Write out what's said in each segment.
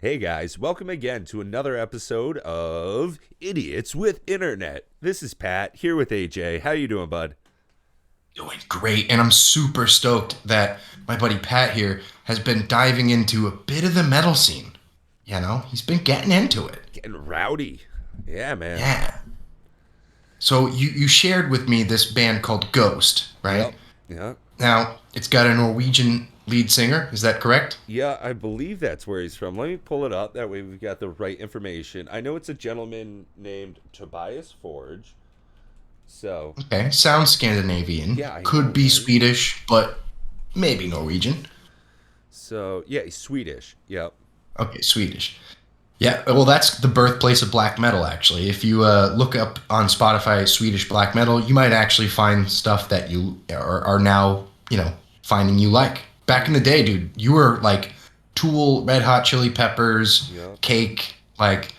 Hey guys, welcome again to another episode of Idiots with Internet. This is Pat here with AJ. How you doing, bud? Doing great, and I'm super stoked that my buddy Pat here has been diving into a bit of the metal scene. He's been getting into it. Getting rowdy. Yeah, man. Yeah. So you shared with me this band called Ghost, right? Yep. Yeah. Now, it's got a Norwegian lead singer, is that correct? Yeah, I believe that's where he's from. Let me pull it up. That way we've got the right information. I know it's a gentleman named Tobias Forge. So, Okay, sounds Scandinavian. yeah, I Could know, be right? Swedish, but maybe Norwegian. So, yeah, he's Swedish. Yep. Okay, Swedish. Yeah, well, that's the birthplace of black metal, actually. If you look up on Spotify Swedish black metal, you might actually find stuff that you are now, finding you like. Back in the day, dude, you were like Tool, Red Hot Chili Peppers, Yep. Cake, like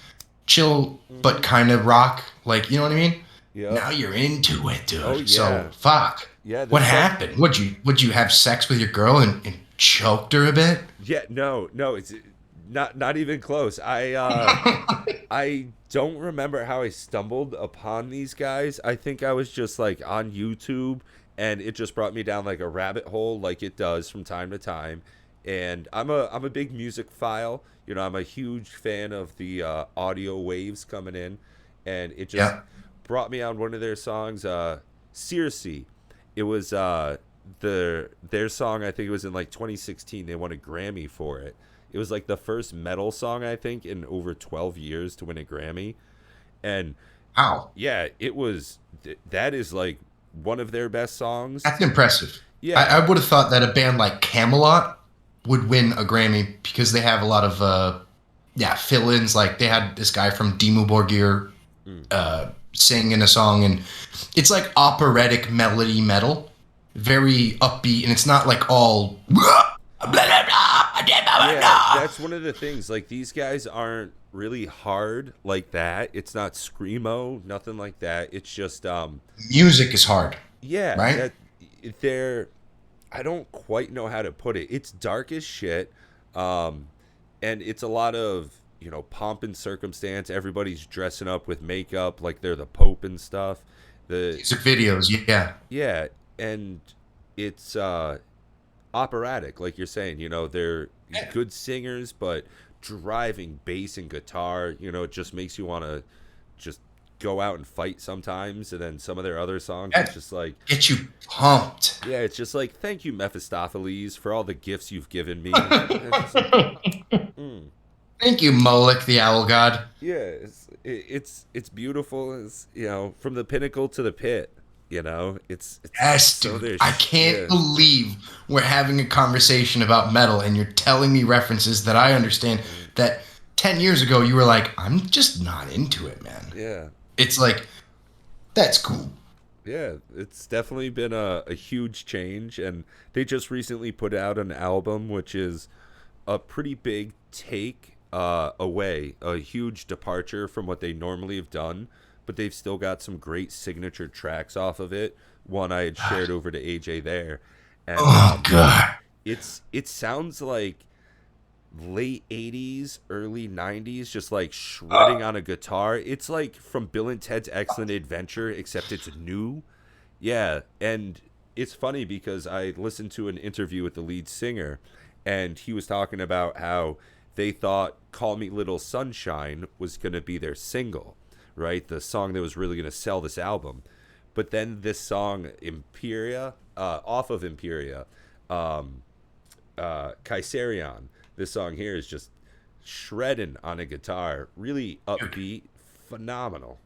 chill, but Hmm. kind of rock. Like, you know what I mean? Yep. Now you're into it, Oh, dude. So, yeah. fuck. Yeah, What there's some. happened? Would you have sex with your girl and choked her a bit? Yeah, no, it's not even close. I don't remember how I stumbled upon these guys. I think I was just like on YouTube and it just brought me down like a rabbit hole like it does from time to time. And I'm a big music file. I'm a huge fan of the audio waves coming in and it just Yeah. brought me on one of their songs Circe. It was their song. I think it was in like 2016. They won a Grammy for it. It was like the first metal song I think in over 12 years to win a Grammy. And Wow. yeah, it was that is like one of their best songs. That's impressive. Yeah. I would have thought that a band like Camelot would win a Grammy because they have a lot of fill-ins. Like they had this guy from Dimmu Borgir Mm. sing in a song, and it's like operatic melody metal, very upbeat, and it's not like all blah, blah, blah, blah, Yeah, blah. that's one of the things. Like these guys aren't really hard like that. It's not screamo, nothing like that. It's just Music is hard, yeah, right? that they're I don't quite know how to put it. It's dark as shit. Um and it's a lot of, pomp and circumstance. Everybody's dressing up with makeup like they're the pope and stuff. The Music videos, yeah. Yeah, and it's operatic like you're saying. They're Yeah. good singers but driving bass and guitar, it just makes you want to just go out and fight sometimes. And then some of their other songs it's That just like, gets you pumped. yeah, it's just like, thank you, Mephistopheles, for all the gifts you've given me. And it's just like, mm. Thank you, Moloch, the owl god. Yeah, it's beautiful. It's, from the pinnacle to the pit. It's Yes, so dude. I there's can't yeah. believe we're having a conversation about metal and you're telling me references that I understand Mm. that 10 years ago you were like, I'm just not into it, man. Yeah, It's like, that's cool. yeah, it's definitely been a huge change, and they just recently put out an album, which is a pretty big take away, a huge departure from what they normally have done, but they've still got some great signature tracks off of it. One I had shared over to AJ there, and Oh, God. it sounds like late 80s early 90s just like shredding on a guitar. It's like from Bill and Ted's Excellent Adventure except it's new. Yeah, and it's funny because I listened to an interview with the lead singer and he was talking about how they thought Call Me Little Sunshine was going to be their single, right? The song that was really going to sell this album. But then this song Imperia, off of Imperia, um, Kaiserion. This song here is just shredding on a guitar, really upbeat, phenomenal.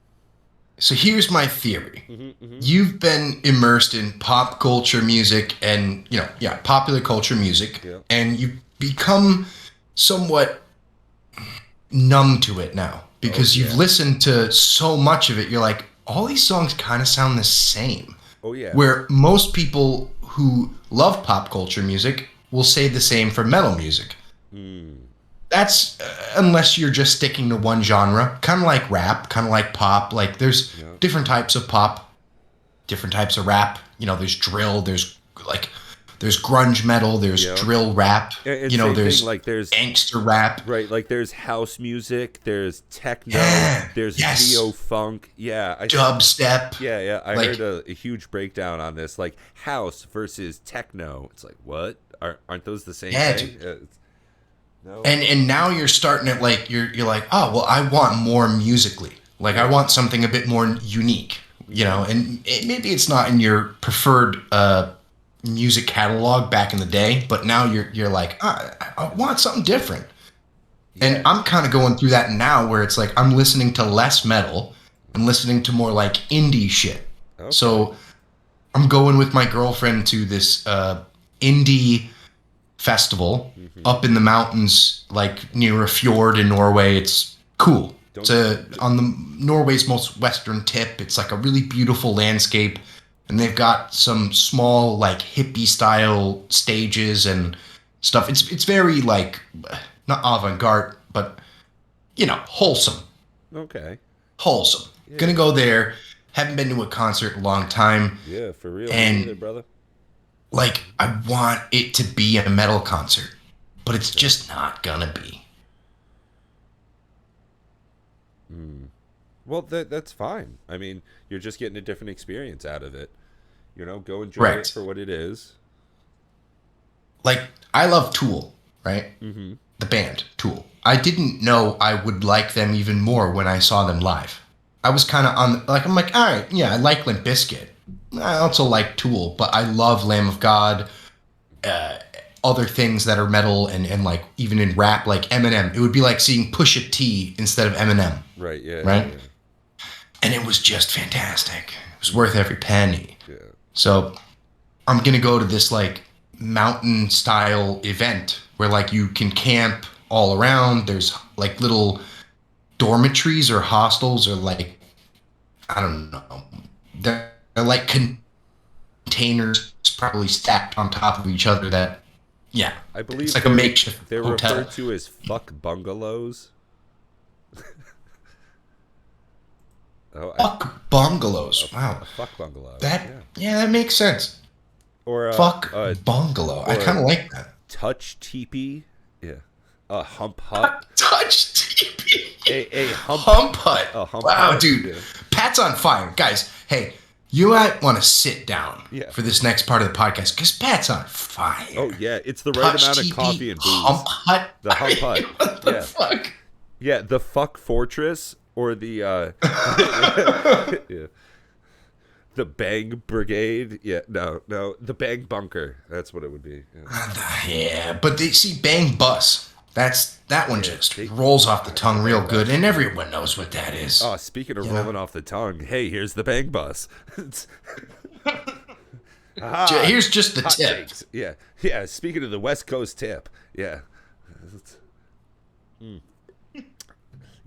So here's my theory. Hmm. You've been immersed in pop culture music and, yeah, popular culture music, Yeah. and you've become somewhat numb to it now Oh because you've yeah. listened to so much of it. You're like, all these songs kind of sound the same. Oh yeah. Where most people who love pop culture music will say the same for metal music. Mm. That's unless you're just sticking to one genre, kind of like rap, kind of like pop. Like there's Yeah. different types of pop, different types of rap. There's drill, there's like there's grunge metal, there's Yeah. drill rap, And you know, same thing, there's like there's gangster rap. right, like there's house music, there's techno, Yeah, there's neo yes, funk. Yeah, dubstep, yeah. I heard like a huge breakdown on this, like house versus techno. It's like what? Aren't those the same yeah, thing? dude. No. And now you're starting to like you're like, oh well, I want more musically. Like I Yeah. want something a bit more unique, you know. And maybe it's not in your preferred music catalog back in the day, but now you're like, I want something different. And Yeah. I'm kind of going through that now, where it's like I'm listening to less metal and listening to more like indie shit. Okay. So I'm going with my girlfriend to this indie festival Mm-hmm. up in the mountains, like near a fjord in Norway. It's cool. It's Don't. on the Norway's most western tip. It's like a really beautiful landscape, and they've got some small like hippie style stages and stuff. It's very like not avant-garde, but you know, wholesome. Okay. Wholesome. Yeah. Gonna go there. Haven't been to a concert in a long time, Yeah. For real. Me either, and brother. like I want it to be a metal concert, but it's just not gonna be. Well, that's fine. I mean, you're just getting a different experience out of it. You know, go enjoy it Correct. for what it is. Like I love Tool, right? Mm-hmm. The band Tool. I didn't know I would like them even more when I saw them live. I was kind of on like I'm like, all right, yeah, I like Limp Bizkit. I also like Tool, but I love Lamb of God, uh, other things that are metal and like even in rap, like Eminem. It would be like seeing Pusha T instead of Eminem, Right. Yeah. right? Yeah. And it was just fantastic. It was worth every penny. Yeah. So I'm gonna go to this like mountain style event where like you can camp all around. There's like little dormitories or hostels or like I don't know. They're like containers probably stacked on top of each other. That yeah, I it's believe like a makeshift they're hotel. referred to as fuck bungalows. Oh, Fuck bungalows. Wow, a fuck bungalow. that Yeah. yeah, that makes sense. Or Fuck bungalow. I or kind of like that. touch teepee. Yeah. A hump hut. Touch TP. A hump. Hump hut. A hump Wow, hut. dude. Yeah. Pat's on fire. Guys, hey, you might want to sit down Yeah. for this next part of the podcast because Pat's on fire. Oh yeah, it's the right Touch amount of TP, coffee and booze. Hump hut. The hump hut. What the Yeah. fuck? Yeah, the fuck fortress or the yeah. The bang brigade. Yeah, no, the bang bunker. That's what it would be. Yeah. Yeah, but they see Bang Bus. That one just they- rolls off the tongue real Bang good, Bus. and everyone knows what that is. Oh, speaking of You know? rolling off the tongue, hey, here's the bang bus. Here's just the Hot tip. takes. Yeah. Speaking of the West Coast tip, yeah.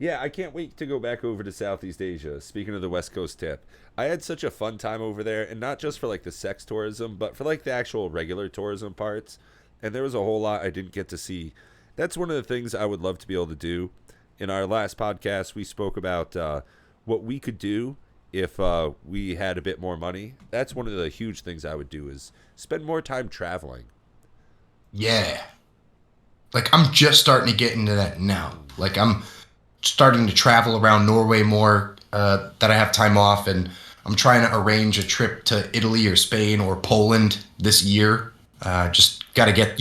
Yeah, I can't wait to go back over to Southeast Asia. Speaking of the West Coast tip, I had such a fun time over there, and not just for like the sex tourism, but for like the actual regular tourism parts. And there was a whole lot I didn't get to see. That's one of the things I would love to be able to do. In our last podcast, we spoke about what we could do if we had a bit more money. That's one of the huge things I would do is spend more time traveling. Yeah. Like I'm just starting to get into that now. Like I'm starting to travel around Norway more that I have time off, and I'm trying to arrange a trip to Italy or Spain or Poland this year. Just got to get,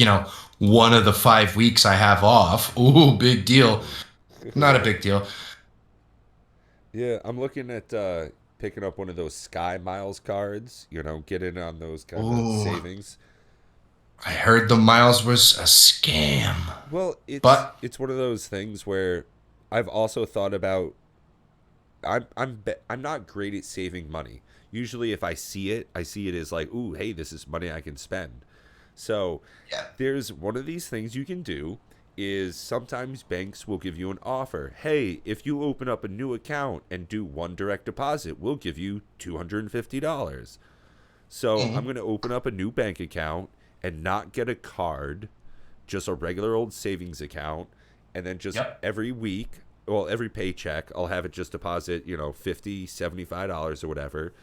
one of the 5 weeks I have off. Ooh, big deal. Not a big deal. Yeah, I'm looking at picking up one of those Sky Miles cards. Get in on those kind Ooh. of savings. I heard the miles was a scam. Well, But it's one of those things where I've also thought about. I'm not great at saving money. Usually, if I see it as like, ooh, hey, this is money I can spend. So yeah. there's one of these things you can do is sometimes banks will give you an offer. Hey, if you open up a new account and do one direct deposit, we'll give you $250. So I'm going to open up a new bank account and not get a card, just a regular old savings account, and then just every week, well, every paycheck, I'll have it just deposit, $50, $75 or whatever.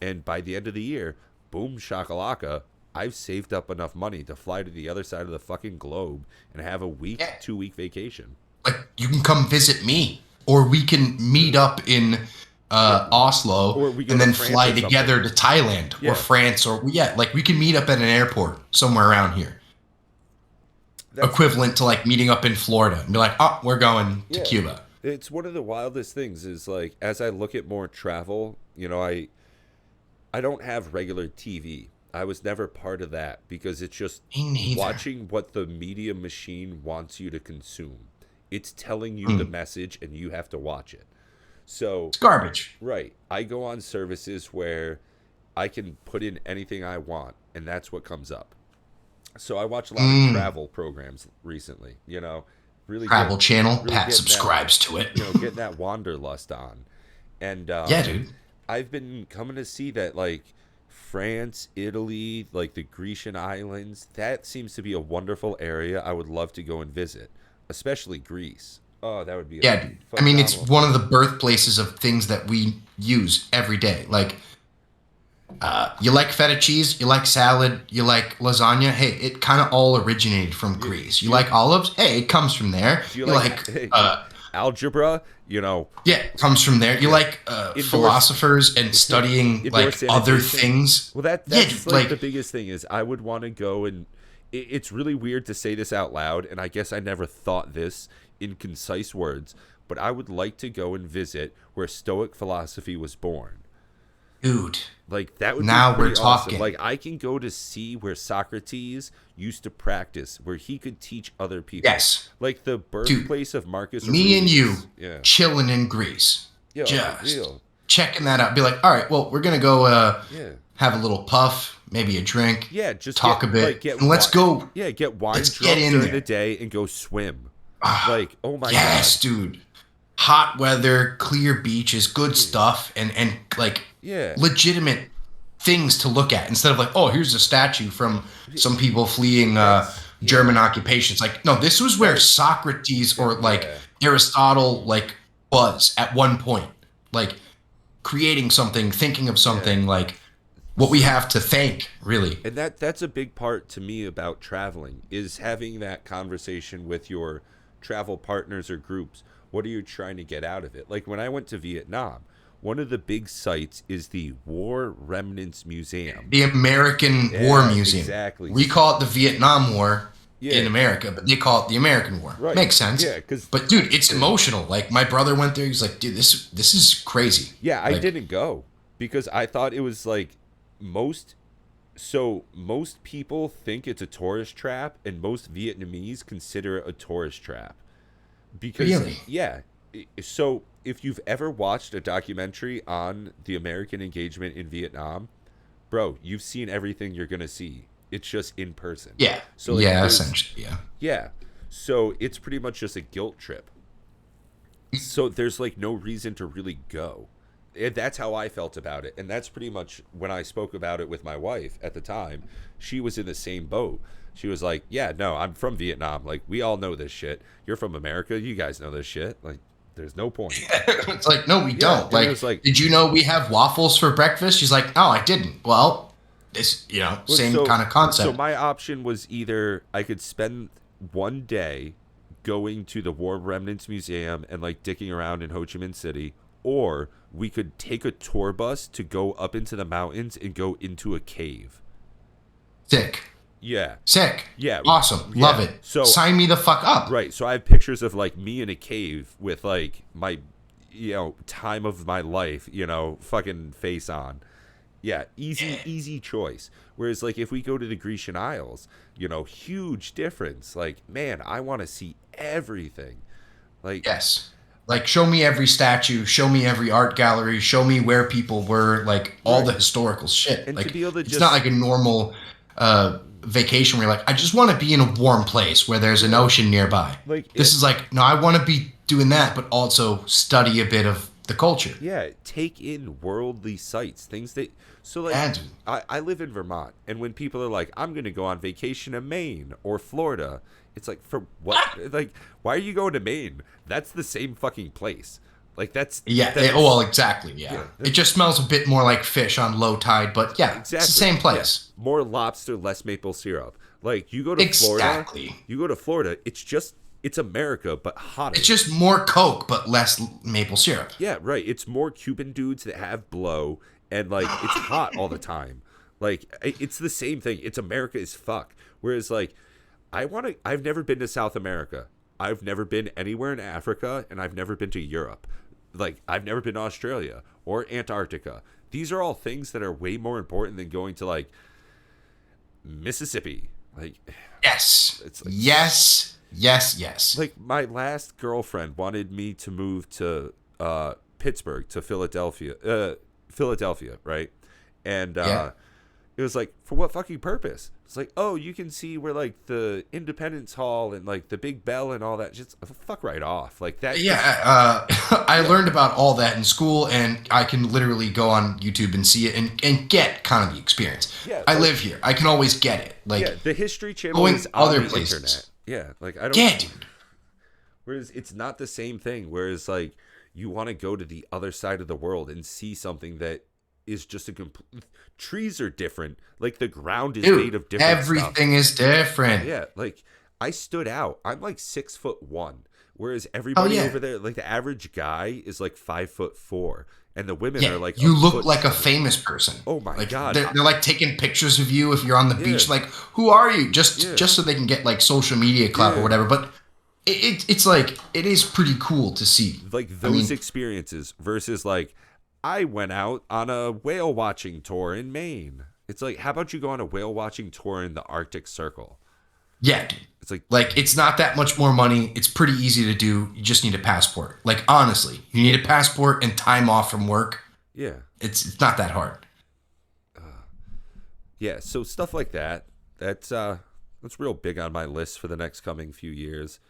And by the end of the year, boom shakalaka, I've saved up enough money to fly to the other side of the fucking globe and have a week, Yeah. 2 week vacation. Like, you can come visit me, or we can meet up in Yeah. Oslo Or we go and to then France fly or together something. to Thailand or Yeah. France, or yeah, like we can meet up at an airport somewhere around here, That's equivalent to like meeting up in Florida and be like, oh, we're going to yeah. Cuba. It's one of the wildest things is like as I look at more travel, I don't have regular TV. I was never part of that because it's just Me neither. watching what the media machine wants you to consume. It's telling you the Mm. message and you have to watch it. So, It's garbage. right, I go on services where I can put in anything I want and that's what comes up. So I watch a lot of Mm. travel programs recently, really Travel Channel. really Pat getting that, subscribes to it. getting that wanderlust on. And Yeah, dude. I've been coming to see that like France, Italy, like the Grecian islands, that seems to be a wonderful area I would love to go and visit, especially Greece. Oh, that would be a Yeah, dude. I mean, it's phenomenal one of place. the birthplaces of things that we use every day. Like, you like feta cheese, you like salad, you like lasagna. Hey, it kind of all originated from You, Greece. You you, like olives? Hey, it comes from there. do you You like like, hey, algebra? yeah, it comes from there. You Yeah, like indoor philosophers and studying indoor like other sanitation. things. Well, that Yeah, that's dude, like the like, biggest thing is I would want to go and it's really weird to say this out loud, and I guess I never thought this in concise words, but I would like to go and visit where Stoic philosophy was born. dude, Like that would be now we're pretty awesome. talking. Like I can go to see where Socrates used to practice, where he could teach other people. Yes, Like the dude, birthplace of Marcus me and you Aurelius. Yeah. chilling in Greece, Yeah, just unreal. checking that out. Be like, all right, well, we're gonna go Yeah. have a little puff, maybe a drink, Yeah, just talk a bit, get and let's wine. go. Yeah, get wine Let's get drunk in during the there. day and go swim. Ah, Like, oh my god. yes, dude. Hot weather, clear beaches, good stuff, and like Yeah. legitimate things to look at instead of like, oh, here's a statue from some people fleeing That's German yeah. occupation. It's like, no, this was where That Socrates or like yeah. Aristotle like was at one point, like creating something, thinking of Yeah. something, like what we have to thank, really. And that's a big part to me about traveling is having that conversation with your travel partners or groups. What are you trying to get out of it? Like when I went to Vietnam, one of the big sites is the War Remnants Museum. The American War Yeah, Museum. exactly. We call it the Vietnam War in Yeah, America, but they call it the American War. right. Makes sense. Yeah, because But dude, it's emotional. Like my brother went there. He's like, dude, this is crazy. yeah, I Like, didn't go because I thought it was like most. So most people think it's a tourist trap, and most Vietnamese consider it a tourist trap because really? yeah. So if you've ever watched a documentary on the American engagement in Vietnam, bro, you've seen everything you're gonna see. It's just in person. Yeah. So like Yeah, there's essentially. Yeah. yeah. So it's pretty much just a guilt trip. So there's like no reason to really go. That's how I felt about it. And that's pretty much when I spoke about it with my wife at the time. She was in the same boat. She was like, yeah, no, I'm from Vietnam. Like, we all know this shit. You're from America. You guys know this shit. Like, there's no point. It's like, no, we Yeah. don't. And it Like, was like, did you know we have waffles for breakfast? She's like, oh, I didn't. Well, this, well, same so, kind of so concept. my option was either I could spend one day going to the War Remnants Museum and like dicking around in Ho Chi Minh City, or we could take a tour bus to go up into the mountains and go into a cave. Sick. Yeah. Sick. Yeah. Awesome. Yeah. Love it. So Sign me the fuck up. right. So I have pictures of like me in a cave with like my time of my life, fucking face on. Yeah, easy choice. Whereas like if we go to the Grecian Isles, huge difference. Like, man, I want to see everything. Like Yes. Like, show me every statue, show me every art gallery, show me where people were, like all right. the historical shit. And to Like, be able to it's not like a normal vacation where you're like, I just want to be in a warm place where there's an ocean nearby. like This is like, no, I want to be doing that, but also study a bit of the culture. yeah, take in worldly sights, things that so like Yeah, dude. I live in Vermont, and when people are like, I'm gonna go on vacation to Maine or Florida, it's like for what? Like, why are you going to Maine? That's the same fucking place. Like that's Yeah, that's well, exactly. Yeah, yeah, it just smells a bit more like fish on low tide, but yeah, it's the exactly. same Yeah. place. More lobster, less maple syrup. Like Exactly. You go to Florida, it's America but It's hotter. just more Coke, but less maple syrup. Yeah, right. It's more Cuban dudes that have blow and like it's hot all the time. Like it's the same thing. It's America as fuck. Whereas like I've never been to South America. I've never been anywhere in Africa and I've never been to Europe. Like I've never been to Australia or Antarctica. These are all things that are way more important than going to like Mississippi. Like Yes. it's like Yes. Yes. Yes. like my last girlfriend wanted me to move to Pittsburgh to Philadelphia, right? And Yeah. it was like, for what fucking purpose? It's like, oh, you can see where like the Independence Hall and like the Big Bell and all that. Just fuck right off, like that. Yeah, I Yeah, learned about all that in school, and I can literally go on YouTube and see it and get kind of the experience. yeah, I like, live here. I can always get it. Like yeah. The History Channel going is on other the places. internet. Yeah, like I don't. Yeah, dude. Whereas it's not the same thing. Whereas like you want to go to the other side of the world and see something that is just a complete. Trees are different. Like the ground is made Dude, of different stuff. everything is different. Yeah, like I stood out. I'm like 6'1", whereas Oh everybody yeah. over there, like the average guy, is like 5'4", and the women Yeah, are like a you look foot like a shorter. famous person. Oh my Like god! they're like taking pictures of you if you're on the Yeah, beach. Like, who are you? yeah, Just so they can get like social media clout or yeah. whatever. But it's like it is pretty cool to see. Like I those mean, experiences versus like I went out on a whale watching tour in Maine. It's like, how about you go on a whale watching tour in the Arctic Circle? yeah, dude. It's like, Like it's not that much more money. It's pretty easy to do. You just need a passport. Like honestly, you need a passport and time off from work. yeah, It's not that hard. yeah. So stuff like that. That's real big on my list for the next coming few years.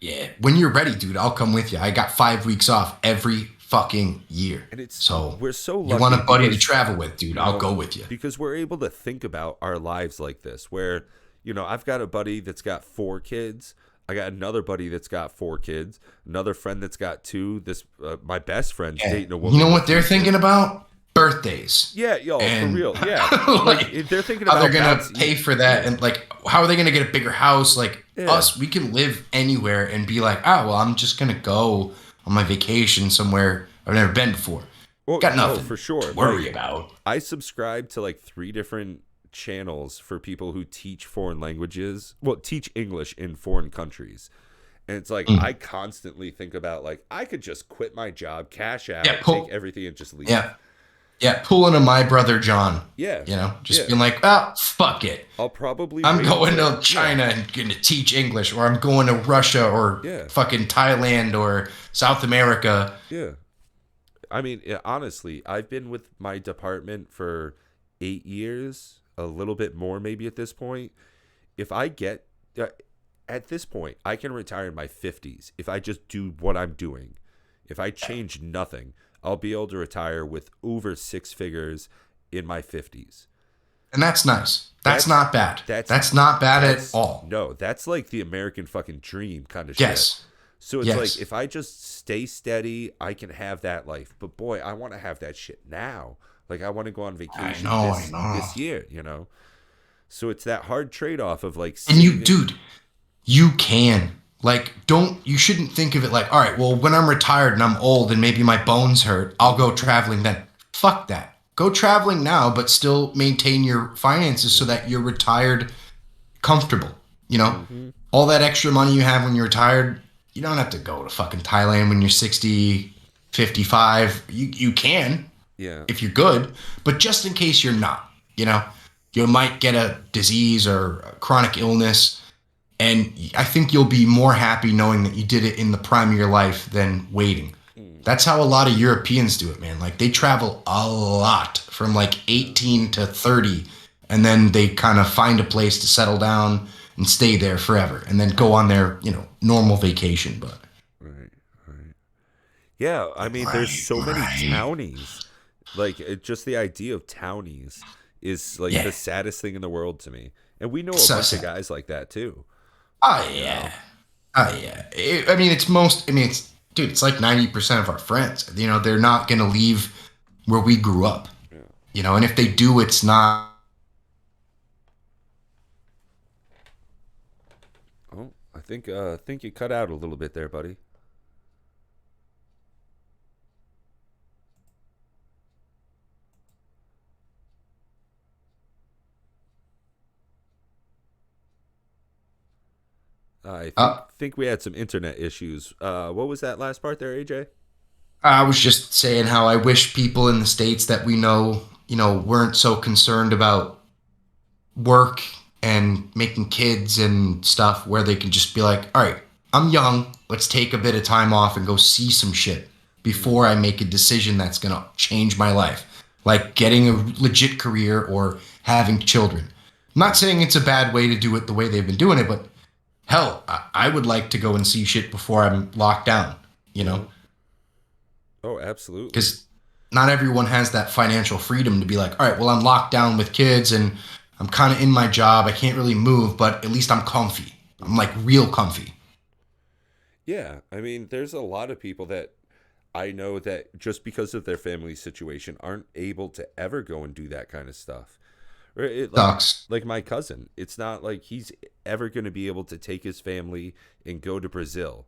Yeah. When you're ready, dude, I'll come with you. I got 5 weeks off every fucking year. And it's So we're so lucky. you want a buddy to because, travel with, dude? you I'll know, go with you. because we're able to think about our lives like this. Where I've got a buddy that's got 4 kids. I got another buddy that's got 4 kids. Another friend that's got 2. This my best friend's Yeah. dating a woman. You know with what they're 2 thinking kids. about? Birthdays. Yeah, yo, for And real. Yeah, like like they're thinking how about they're gonna bouncing- pay for that, and like how are they gonna get a bigger house? Like Yeah. us, we can live anywhere and be like, oh well, I'm just gonna go on my vacation somewhere I've never been before. Well, Got no, nothing for sure. to worry Like, about. I subscribe to like 3 different channels for people who teach foreign languages. Well, teach English in foreign countries. And it's like I constantly think about like I could just quit my job, cash out, Yeah, pull- take everything and just leave. Yeah, pulling a my brother John. Yeah. You know, just Yeah. being like, oh fuck it. I'll probably I'm wait going until- to China and gonna teach English, or I'm going to Russia, or Yeah. fucking Thailand, or South America. Yeah. I mean, honestly, I've been with my department for 8 years, a little bit more maybe at this point. If I get at this point, I can retire in my 50s if I just do what I'm doing. If I change nothing, I'll be able to retire with over 6 figures in my 50s. And that's nice. That's not bad. that's- That's not bad That's- at all. No, that's like the American fucking dream kind of shit. Yes. So it's Yes. like if I just stay steady, I can have that life. But boy, I want to have that shit now. Like I want to go on vacation I know. this year, So it's that hard trade-off of like And you, saving- dude, you can. Like, you shouldn't think of it like, all right, well, when I'm retired and I'm old and maybe my bones hurt, I'll go traveling then. Fuck that. Go traveling now, but still maintain your finances so that you're retired comfortable. All that extra money you have when you're retired, you don't have to go to fucking Thailand when you're 60, 55. You can Yeah. if you're good, but just in case you're not, you might get a disease or a chronic illness. And I think you'll be more happy knowing that you did it in the prime of your life than waiting. That's how a lot of Europeans do it, man. Like they travel a lot from like 18 to 30, and then they kind of find a place to settle down and stay there forever, and then go on their, normal vacation. But Right. Yeah, I mean, there's so many townies. Like, just the idea of townies is like Yeah. the saddest thing in the world to me. And we know a So bunch sad. of guys like that too. oh yeah, it's dude, it's like 90% of our friends. You know, they're not going to leave where we grew up. Yeah. You know, and if they do, it's not. Oh, I think you cut out a little bit there, buddy. I think Uh, think we had some internet issues. What was that last part there, AJ? I was just saying how I wish people in the states that we know, weren't so concerned about work and making kids and stuff, where they can just be like, all right, I'm young. Let's take a bit of time off and go see some shit Mm, before I make a decision that's going to change my life, like getting a legit career or having children. I'm not mm, saying it's a bad way to do it the way they've been doing it, but hell, I would like to go and see shit before I'm locked down, you know? yeah. Oh, absolutely. Because not everyone has that financial freedom to be like, all right, well, I'm locked down with kids and I'm kind of in my job. I can't really move, but at least I'm comfy. I'm Hmm. like real comfy. Yeah, I mean, there's a lot of people that I know that just because of their family situation aren't able to ever go and do that kind of stuff. Or Sucks. like my cousin, it's not like he's ever going to be able to take his family and go to Brazil.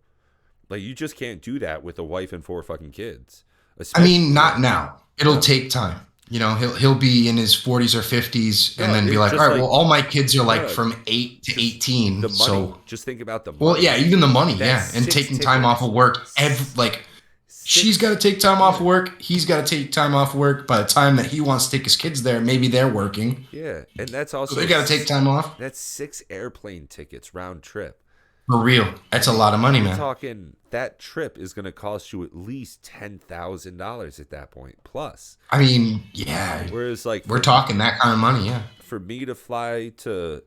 Like you just can't do that with a wife and four fucking kids. I Especially, mean, yeah. not now. It'll No. take time. You know, he'll be in his 40s or 50s and No, then be it like, all just right, well, like all my kids are like no, from 8 to just 18. the money. So, Just think about the well, yeah, money. even the money, That's yeah. And six taking time off tickets. of work. S- Like, she's got Six to take time off yeah. of work. He's got to take time off of work. By the time that he wants to take his kids there, maybe they're working. Yeah, and that's So they also got to take time off. that's six airplane tickets round trip. For real. I That's a mean, lot of money, you're man. talking that trip is going to cost you at least $10,000 at that point plus. I mean, yeah, Whereas, like we're talking that kind of money, yeah. for me to fly to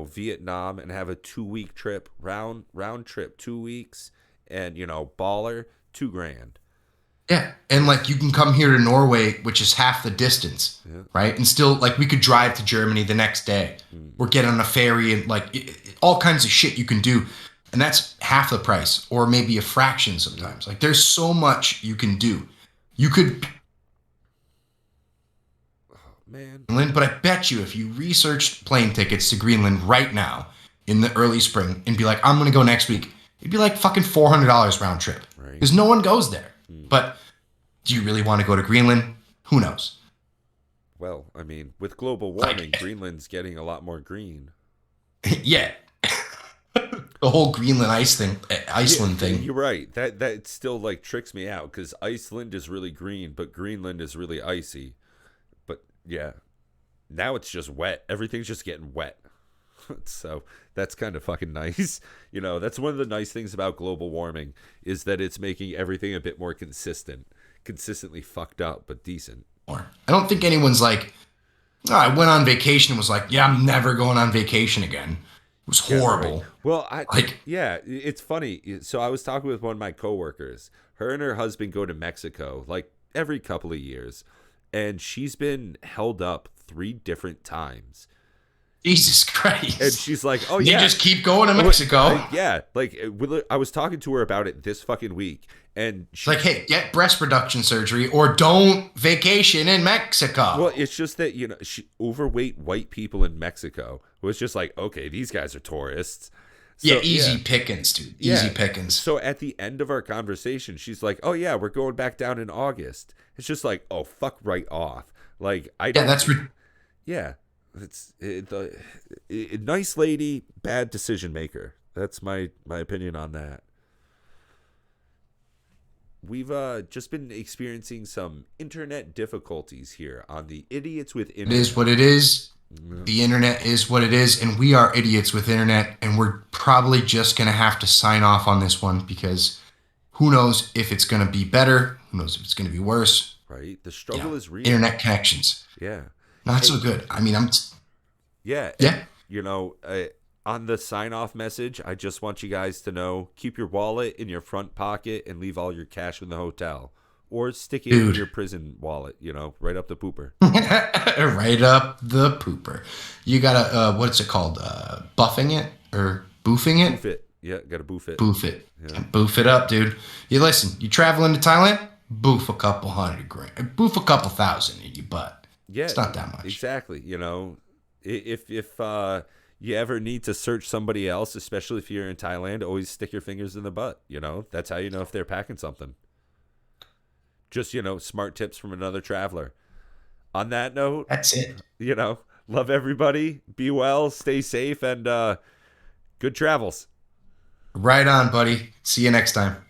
Vietnam and have a 2 week trip round trip 2 weeks and baller 2 grand. Yeah. And like you can come here to Norway, which is half the distance, Yeah. right? And still, like, we could drive to Germany the next day Mm. or get on a ferry and like all kinds of shit you can do. And that's half the price or maybe a fraction Yeah. sometimes. Like, there's so much you can do. You could, Oh, man. Greenland, but I bet you if you researched plane tickets to Greenland right now in the early spring and be like, I'm going to go next week, it'd be like fucking $400 round trip Right. because no one goes there. Mm. But do you really want to go to Greenland? Who knows? Well, I mean, with global warming, Like, Greenland's getting a lot more green. yeah, the whole Greenland Yeah, Iceland thing. you're right. That still like tricks me out because Iceland is really green, but Greenland is really icy. But yeah, now it's just wet. Everything's just getting wet. So that's kind of fucking nice. That's one of the nice things about global warming is that it's making everything a bit more consistent. Consistently fucked up, but decent. I don't think anyone's like, oh, I went on vacation and was like, yeah, I'm never going on vacation again. It was Yeah, right. horrible. Well, Like, yeah, it's funny. So I was talking with one of my coworkers. Her and her husband go to Mexico like every couple of years, and she's been held up 3 different times. Jesus And Christ. she's like, "Oh They yeah, just keep going to Mexico. yeah." Like I was talking to her about it this fucking week, and It's like, hey, get breast reduction surgery or don't vacation in Mexico. well, it's just that overweight white people in Mexico was just like, okay, these guys are tourists. Yeah, So easy pickings, dude. yeah. Easy pickings. So at the end of our conversation, she's like, "Oh yeah, we're going back down in August." It's just like, "Oh fuck, right off." Like I Yeah, don't. that's Yeah, nice lady, bad decision maker. That's my opinion on that. We've just been experiencing some internet difficulties here on the Idiots with it is Internet. what it is. Yeah. The internet is what it is, and we are idiots with internet, and we're probably just gonna have to sign off on this one because who knows if it's gonna be better, who knows if it's gonna be worse. Right? The struggle is real. Internet connections. Yeah. Not Hey, so good. I mean, yeah, yeah. and on the sign off message, I just want you guys to know: keep your wallet in your front pocket and leave all your cash in the hotel, or stick it in Dude. your prison wallet. Right up the pooper. Right up the pooper. You gotta, what's it called? Buffing it or boofing it? Boof it. Yeah, gotta boof it. Boof it. Yeah. Boof it up, dude. You listen, you traveling to Thailand? Boof a couple hundred grand. Boof a couple thousand in your butt. Yeah, It's not that much. exactly. If you ever need to search somebody else, especially if you're in Thailand, always stick your fingers in the butt. That's how you know if they're packing something. Just smart tips from another traveler. On that note, That's it. love everybody, be well, stay safe, and good travels. Right on, buddy. See you next time.